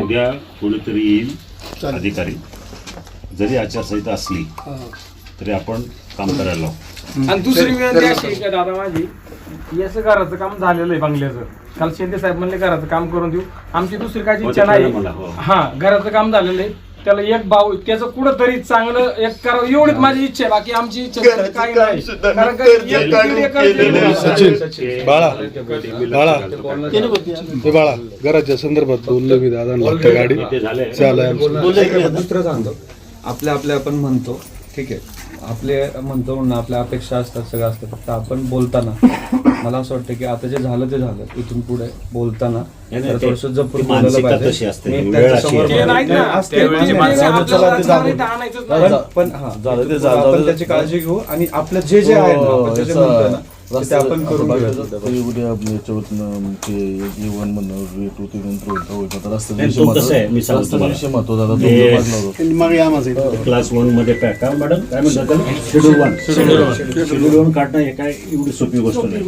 उद्या कोणीतरी येईल अधिकारी, जरी आचारसंहिता असली तरी आपण काम करायला लावू. आणि दुसरी विनंती अशी आहे का दादा माझी, याचं घराचं काम झालेलं आहे बंगल्याचं. काल शिंदे साहेब म्हणले घराचं काम करून देऊ. आमची दुसरी काही इच्छा नाही. हा, घराचं काम झालेलं आहे, त्याला एक भाऊ त्याचं कुठं तरी चांगलं एक करावं एवढीच माझी इच्छा आहे. बाकी आमची इच्छा काही नाही. कारण बाळा घराच्या संदर्भात बोललो मी दादा गाडी दुसरं सांगतो, आपल्या आपण म्हणतो ठीक आहे, आपले म्हणतो म्हणून आपल्या अपेक्षा असतात, सगळं असतं. फक्त आपण बोलताना मला असं वाटतं की आता जे झालं ते झालं, इथून पुढे बोलताना थोडस जपून बोलायला पाहिजे. पण हा आपण त्याची काळजी घेऊ आणि आपलं जे जे आहे ना आपण जे म्हणतोय ना ते आपण करून घेऊ. क्लास 1 मध्ये काय मॅडम काय म्हणतात, शेड्यूल 1 काढणं हे काय एवढी सोपी गोष्ट नाही.